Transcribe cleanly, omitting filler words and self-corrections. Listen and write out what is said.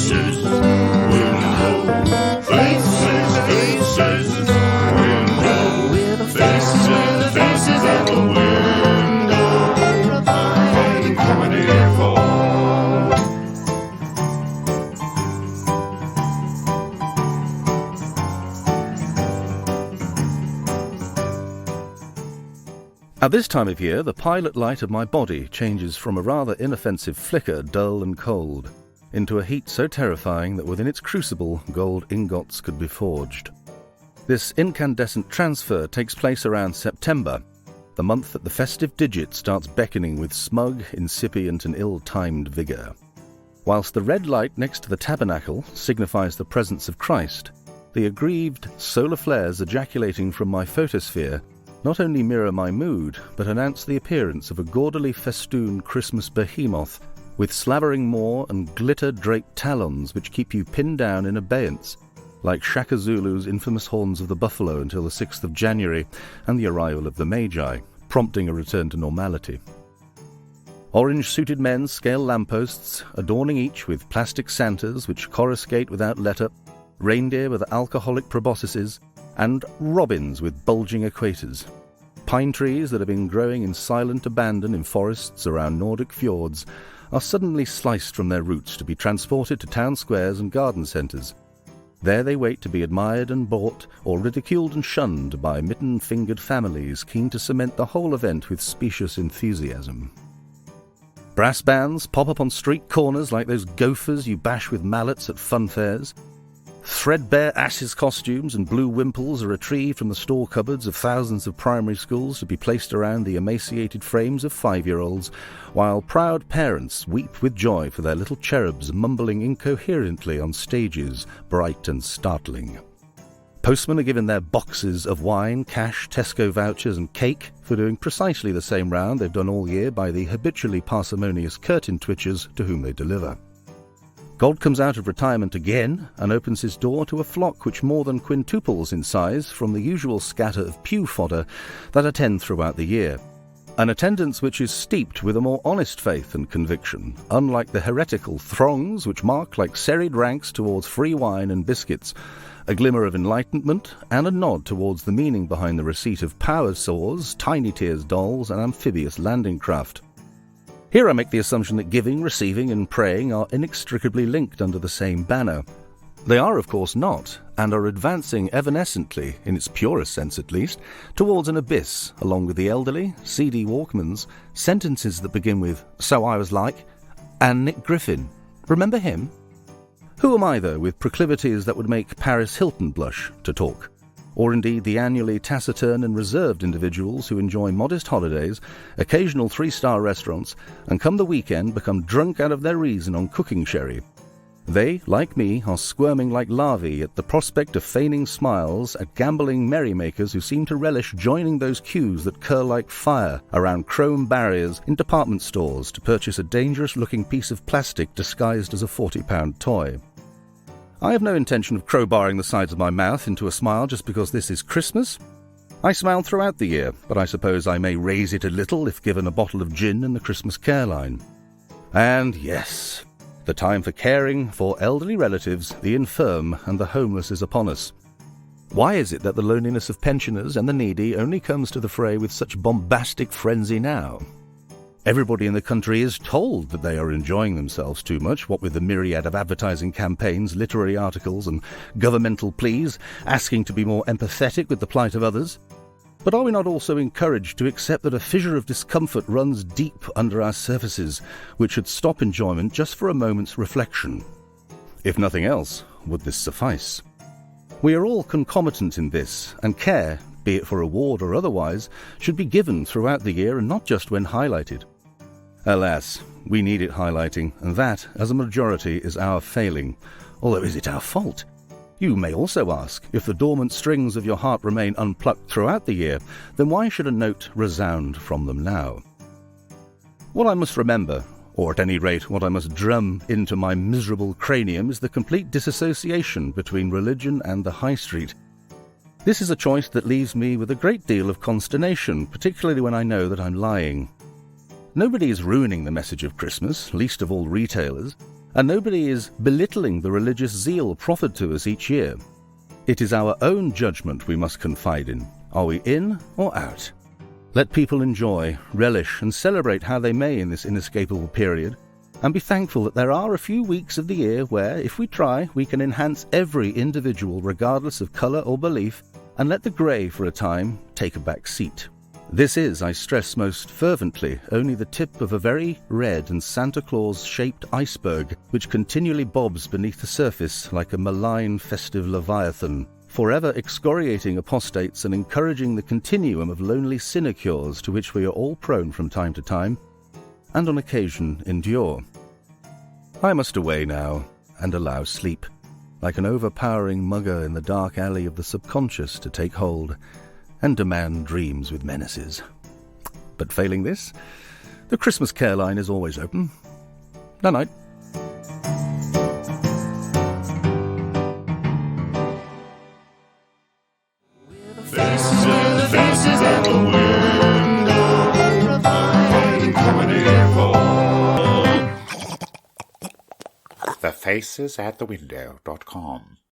faces, window, faces, faces, window, faces, faces at the window, providing comedy for. At this time of year, the pilot light of my body changes from a rather inoffensive flicker, dull and cold, into a heat so terrifying that within its crucible gold ingots could be forged. This incandescent transfer takes place around September, the month that the festive digit starts beckoning with smug, incipient and ill-timed vigour. Whilst the red light next to the tabernacle signifies the presence of Christ, the aggrieved solar flares ejaculating from my photosphere not only mirror my mood, but announce the appearance of a gaudily festooned Christmas behemoth with slavering maw and glitter-draped talons which keep you pinned down in abeyance, like Shaka Zulu's infamous horns of the buffalo until the 6th of January and the arrival of the Magi, prompting a return to normality. Orange-suited men scale lampposts, adorning each with plastic Santas which coruscate without let-up, reindeer with alcoholic proboscises, and robins with bulging equators. Pine trees that have been growing in silent abandon in forests around Nordic fjords are suddenly sliced from their roots to be transported to town squares and garden centres. There they wait to be admired and bought, or ridiculed and shunned by mitten-fingered families keen to cement the whole event with specious enthusiasm. Brass bands pop up on street corners like those gophers you bash with mallets at fun fairs. Threadbare asses costumes and blue wimples are retrieved from the store cupboards of thousands of primary schools to be placed around the emaciated frames of 5-year-olds, while proud parents weep with joy for their little cherubs mumbling incoherently on stages bright and startling. Postmen are given their boxes of wine, cash, Tesco vouchers and cake for doing precisely the same round they've done all year by the habitually parsimonious curtain twitchers to whom they deliver. God comes out of retirement again and opens his door to a flock which more than quintuples in size from the usual scatter of pew fodder that attend throughout the year. An attendance which is steeped with a more honest faith and conviction, unlike the heretical throngs which mark like serried ranks towards free wine and biscuits, a glimmer of enlightenment and a nod towards the meaning behind the receipt of power saws, tiny tears dolls and amphibious landing craft. Here I make the assumption that giving, receiving and praying are inextricably linked under the same banner. They are of course not, and are advancing evanescently, in its purest sense at least, towards an abyss, along with the elderly, CD Walkmans, sentences that begin with, "So I was like," and Nick Griffin. Remember him? Who am I, though, with proclivities that would make Paris Hilton blush to talk? Or indeed the annually taciturn and reserved individuals who enjoy modest holidays, occasional 3-star restaurants, and come the weekend become drunk out of their reason on cooking sherry. They, like me, are squirming like larvae at the prospect of feigning smiles at gambling merrymakers who seem to relish joining those queues that curl like fire around chrome barriers in department stores to purchase a dangerous-looking piece of plastic disguised as a £40 toy. I have no intention of crowbarring the sides of my mouth into a smile just because this is Christmas. I smile throughout the year, but I suppose I may raise it a little if given a bottle of gin and the Christmas care line. And yes, the time for caring for elderly relatives, the infirm and the homeless is upon us. Why is it that the loneliness of pensioners and the needy only comes to the fray with such bombastic frenzy now? Everybody in the country is told that they are enjoying themselves too much, what with the myriad of advertising campaigns, literary articles and governmental pleas asking to be more empathetic with the plight of others. But are we not also encouraged to accept that a fissure of discomfort runs deep under our surfaces, which should stop enjoyment just for a moment's reflection? If nothing else, would this suffice? We are all concomitant in this, and care, be it for reward or otherwise, should be given throughout the year and not just when highlighted. Alas, we need it highlighting, and that, as a majority, is our failing. Although is it our fault? You may also ask, if the dormant strings of your heart remain unplucked throughout the year, then why should a note resound from them now? What I must remember, or at any rate what I must drum into my miserable cranium, is the complete disassociation between religion and the high street. This is a choice that leaves me with a great deal of consternation, particularly when I know that I'm lying. Nobody is ruining the message of Christmas, least of all retailers, and nobody is belittling the religious zeal proffered to us each year. It is our own judgment we must confide in. Are we in or out? Let people enjoy, relish, and celebrate how they may in this inescapable period, and be thankful that there are a few weeks of the year where, if we try, we can enhance every individual regardless of colour or belief, and let the grey for a time take a back seat. This is, I stress most fervently, only the tip of a very red and Santa Claus-shaped iceberg which continually bobs beneath the surface like a malign festive leviathan, forever excoriating apostates and encouraging the continuum of lonely sinecures to which we are all prone from time to time, and on occasion endure. I must away now, and allow sleep, like an overpowering mugger in the dark alley of the subconscious, to take hold, and demand dreams with menaces. But failing this, the Christmas care line is always open. Night-night. Faces at the window, providing comedy for. thefacesatthewindow.com